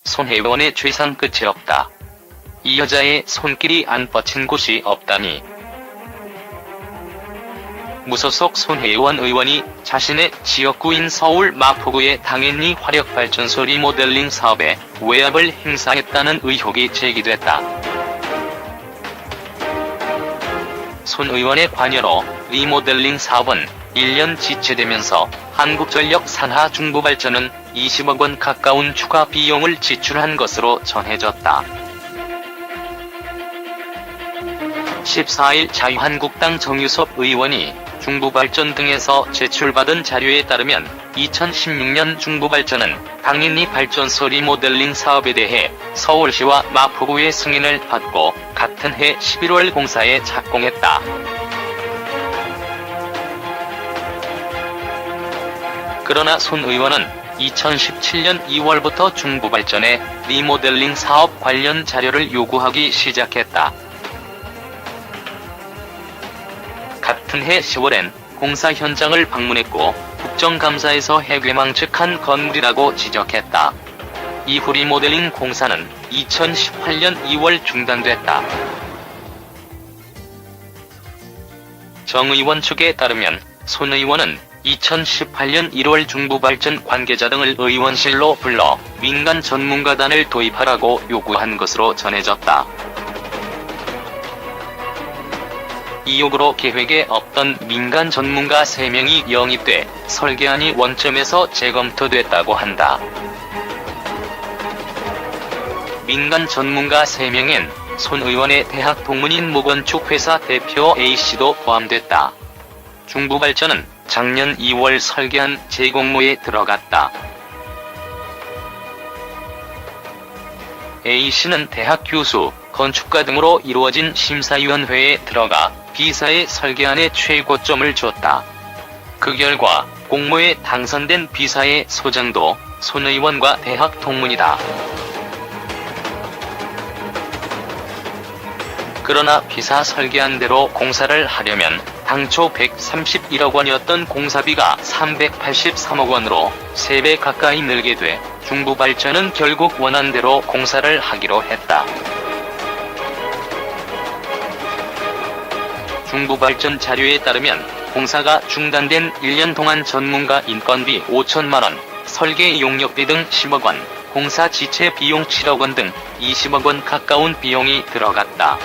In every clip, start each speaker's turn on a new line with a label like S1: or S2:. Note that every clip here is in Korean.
S1: 손 의원의 죄상 끝이 없다. 이 여자의 손길이 안 뻗친 곳이 없다니. 무소속 손혜원 의원이 자신의 지역구인 서울 마포구의 당연리 화력발전소 리모델링 사업에 외압을 행사했다는 의혹이 제기됐다. 손 의원의 관여로 리모델링 사업은 1년 지체되면서 한국전력 산하중부발전은 20억 원 가까운 추가 비용을 지출한 것으로 전해졌다. 14일 자유한국당 정유섭 의원이 중부발전 등에서 제출받은 자료에 따르면 2016년 중부발전은 당연리 발전소 리모델링 사업에 대해 서울시와 마포구의 승인을 받고 같은 해 11월 공사에 착공했다. 그러나 손 의원은 2017년 2월부터 중부발전의 리모델링 사업 관련 자료를 요구하기 시작했다. 같은 해 10월엔 공사 현장을 방문했고 국정감사에서 해괴망측한 건물이라고 지적했다. 이후 리모델링 공사는 2018년 2월 중단됐다. 정 의원 측에 따르면 손 의원은 2018년 1월 중부발전 관계자 등을 의원실로 불러 민간 전문가단을 도입하라고 요구한 것으로 전해졌다. 이 요구로 계획에 없던 민간 전문가 3명이 영입돼 설계안이 원점에서 재검토됐다고 한다. 민간 전문가 3명엔 손 의원의 대학 동문인 모건축회사 대표 A씨도 포함됐다. 중부발전은 작년 2월 설계안 재공모에 들어갔다. A씨는 대학 교수, 건축가 등으로 이루어진 심사위원회에 들어가 B사의 설계안에 최고점을 줬다. 그 결과 공모에 당선된 B사의 소장도 손 의원과 대학 동문이다. 그러나 B사 설계안대로 공사를 하려면 당초 131억 원이었던 공사비가 383억 원으로 3배 가까이 늘게 돼 중부발전은 결국 원안대로 공사를 하기로 했다. 중부발전 자료에 따르면 공사가 중단된 1년 동안 전문가 인건비 5천만 원, 설계 용역비 등 10억 원, 공사 지체 비용 7억 원 등 20억 원 가까운 비용이 들어갔다.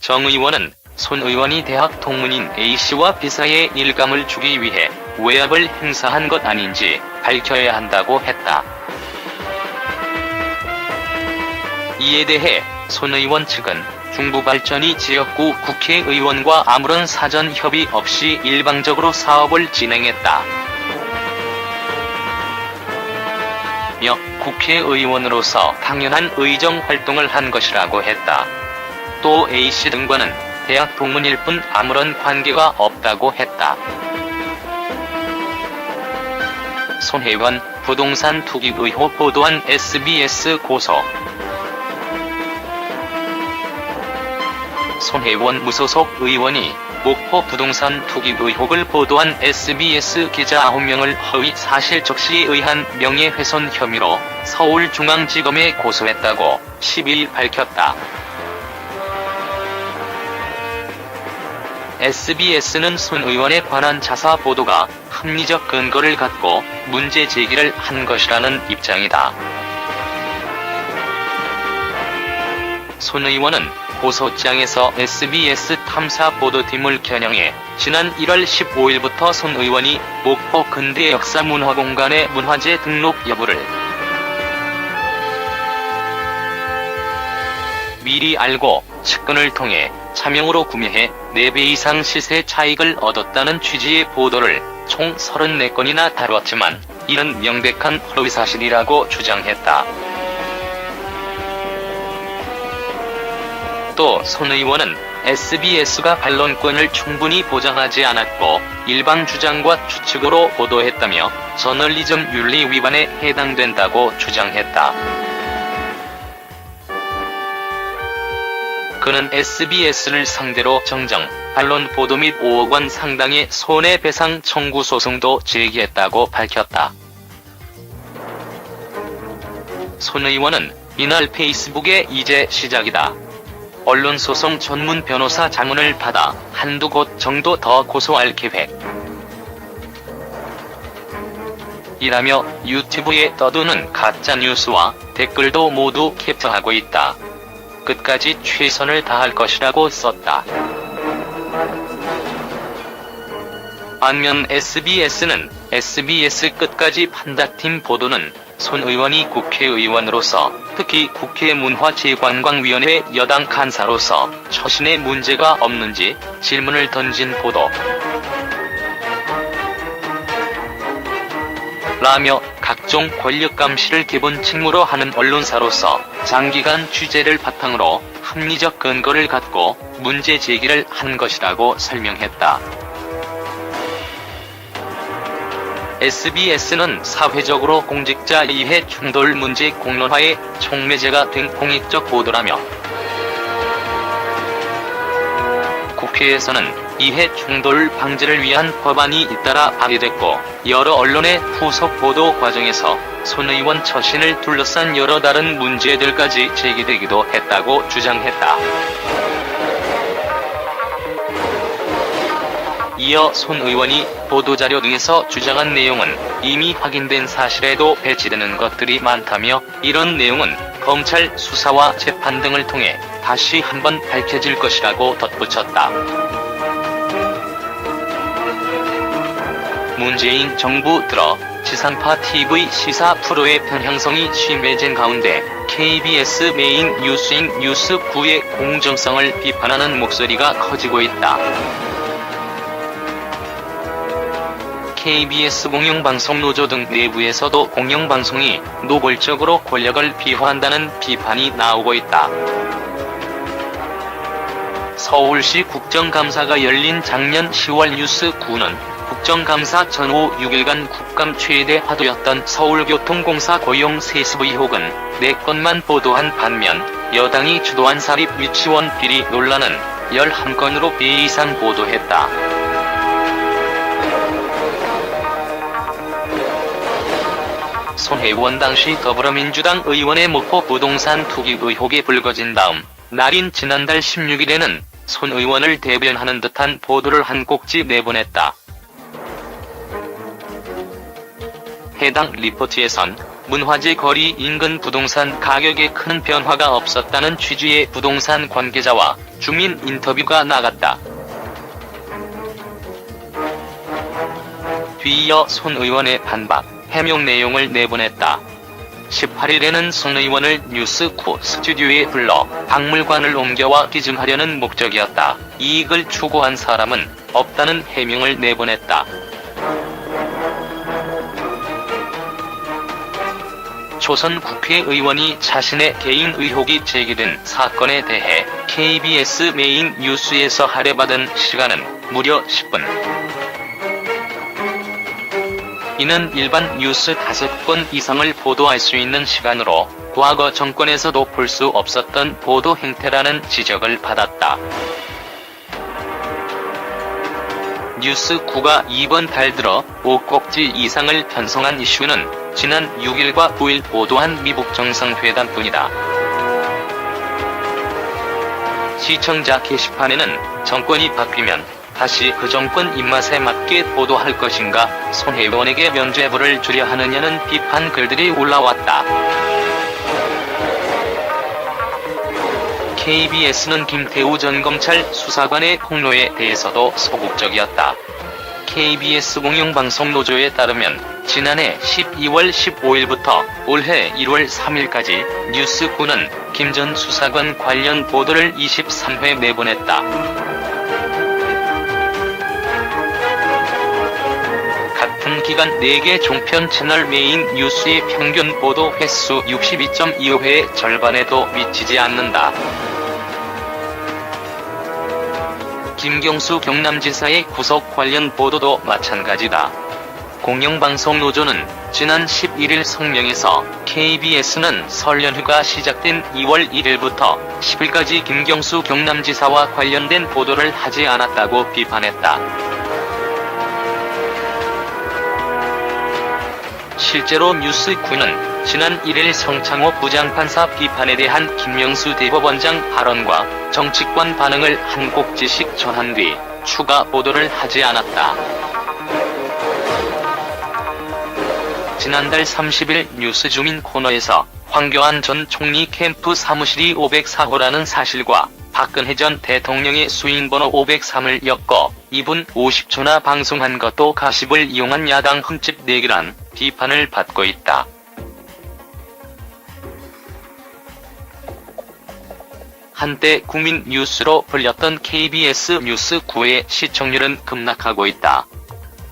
S1: 정 의원은 손 의원이 대학 동문인 A씨와 B사에 일감을 주기 위해 외압을 행사한 것 아닌지 밝혀야 한다고 했다. 이에 대해 손 의원 측은 중부발전이 지역구 국회의원과 아무런 사전 협의 없이 일방적으로 사업을 진행했다. 며 국회의원으로서 당연한 의정 활동을 한 것이라고 했다. 또 A씨 등과는 대학 동문일 뿐 아무런 관계가 없다고 했다. 손 의원 부동산 투기 의혹 보도한 SBS 고소. 손 의원 무소속 의원이 목포 부동산 투기 의혹을 보도한 SBS 기자 9명을 허위 사실 적시에 의한 명예훼손 혐의로 서울중앙지검에 고소했다고 10일 밝혔다. SBS는 손 의원에 관한 자사 보도가 합리적 근거를 갖고 문제 제기를 한 것이라는 입장이다. 손 의원은 고소장에서 SBS 탐사 보도팀을 겨냥해 지난 1월 15일부터 손 의원이 목포 근대역사문화공간의 문화재 등록 여부를 미리 알고 측근을 통해 차명으로 구매해 4배 이상 시세 차익을 얻었다는 취지의 보도를 총 34건이나 다뤘지만 이는 명백한 허위사실이라고 주장했다. 또 손 의원은 SBS가 반론권을 충분히 보장하지 않았고 일방 주장과 추측으로 보도했다며 저널리즘 윤리 위반에 해당된다고 주장했다. 그는 SBS를 상대로 정정, 반론 보도 및 5억 원 상당의 손해배상 청구 소송도 제기했다고 밝혔다. 손 의원은 이날 페이스북에 이제 시작이다. 언론소송 전문 변호사 자문을 받아 한두 곳 정도 더 고소할 계획. 이라며 유튜브에 떠도는 가짜뉴스와 댓글도 모두 캡처하고 있다. 끝까지 최선을 다할 것이라고 썼다. 반면 SBS는 SBS 끝까지 판다팀 보도는 손 의원이 국회의원으로서 특히 국회 문화재관광위원회 여당 간사로서 처신에 문제가 없는지 질문을 던진 보도 라며 각종 권력 감시를 기본 직무로 하는 언론사로서 장기간 취재를 바탕으로 합리적 근거를 갖고 문제 제기를 한 것이라고 설명했다. SBS는 사회적으로 공직자 이해 충돌 문제 공론화에 촉매제가 된 공익적 보도라며 국회에서는 이해 충돌 방지를 위한 법안이 잇따라 발의됐고 여러 언론의 후속 보도 과정에서 손 의원 처신을 둘러싼 여러 다른 문제들까지 제기되기도 했다고 주장했다. 이어 손 의원이 보도자료 등에서 주장한 내용은 이미 확인된 사실에도 배치되는 것들이 많다며 이런 내용은 검찰 수사와 재판 등을 통해 다시 한번 밝혀질 것이라고 덧붙였다. 문재인 정부 들어 지상파 TV 시사 프로의 편향성이 심해진 가운데 KBS 메인 뉴스인 뉴스9의 공정성을 비판하는 목소리가 커지고 있다. KBS 공영방송노조 등 내부에서도 공영방송이 노골적으로 권력을 비호한다는 비판이 나오고 있다. 서울시 국정감사가 열린 작년 10월 뉴스9는 국정감사 전후 6일간 국감 최대 화두였던 서울교통공사 고용 세습 의혹은 4건만 보도한 반면 여당이 주도한 사립 유치원 비리 논란은 11건으로 배 이상 보도했다. 손 의원 당시 더불어민주당 의원의 목포 부동산 투기 의혹이 불거진 다음 날인 지난달 16일에는 손 의원을 대변하는 듯한 보도를 한 꼭지 내보냈다. 해당 리포트에선 문화재 거리 인근 부동산 가격에 큰 변화가 없었다는 취지의 부동산 관계자와 주민 인터뷰가 나갔다. 뒤이어 손 의원의 반박, 해명 내용을 내보냈다. 18일에는 손 의원을 뉴스9 스튜디오에 불러 박물관을 옮겨와 기증하려는 목적이었다. 이익을 추구한 사람은 없다는 해명을 내보냈다. 초선 국회의원이 자신의 개인 의혹이 제기된 사건에 대해 KBS 메인 뉴스에서 할애받은 시간은 무려 10분. 이는 일반 뉴스 5건 이상을 보도할 수 있는 시간으로 과거 정권에서도 볼 수 없었던 보도 행태라는 지적을 받았다. 뉴스9가 이번 달 들어 5꼭지 이상을 편성한 이슈는 지난 6일과 9일 보도한 미북 정상회담뿐이다. 시청자 게시판에는 정권이 바뀌면 다시 그 정권 입맛에 맞게 보도할 것인가, 손 의원에게 면죄부를 주려 하느냐는 비판 글들이 올라왔다. KBS는 김태우 전 검찰 수사관의 폭로에 대해서도 소극적이었다. KBS 공영방송노조에 따르면 지난해 12월 15일부터 올해 1월 3일까지 뉴스9는 김 전 수사관 관련 보도를 23회 내보냈다. 같은 기간 4개 종편 채널 메인 뉴스의 평균 보도 횟수 62.25회의 절반에도 미치지 않는다. 김경수 경남지사의 구속 관련 보도도 마찬가지다. 공영방송노조는 지난 11일 성명에서 KBS는 설 연휴가 시작된 2월 1일부터 10일까지 김경수 경남지사와 관련된 보도를 하지 않았다고 비판했다. 실제로 뉴스9는 지난 1일 성창호 부장판사 비판에 대한 김명수 대법원장 발언과 정치권 반응을 한 곡지씩 전한 뒤 추가 보도를 하지 않았다. 지난달 30일 뉴스주민 코너에서 황교안 전 총리 캠프 사무실이 504호라는 사실과 박근혜 전 대통령의 수인번호 503을 엮어 2분 50초나 방송한 것도 가십을 이용한 야당 흠집 내기란 비판을 받고 있다. 한때 국민 뉴스로 불렸던 KBS 뉴스9의 시청률은 급락하고 있다.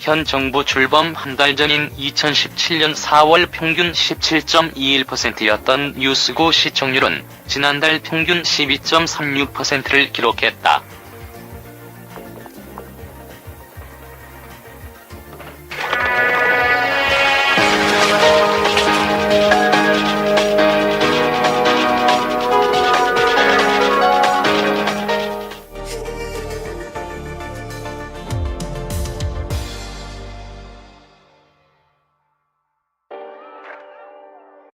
S1: 현 정부 출범 한 달 전인 2017년 4월 평균 17.21%였던 뉴스9 시청률은 지난달 평균 12.36%를 기록했다.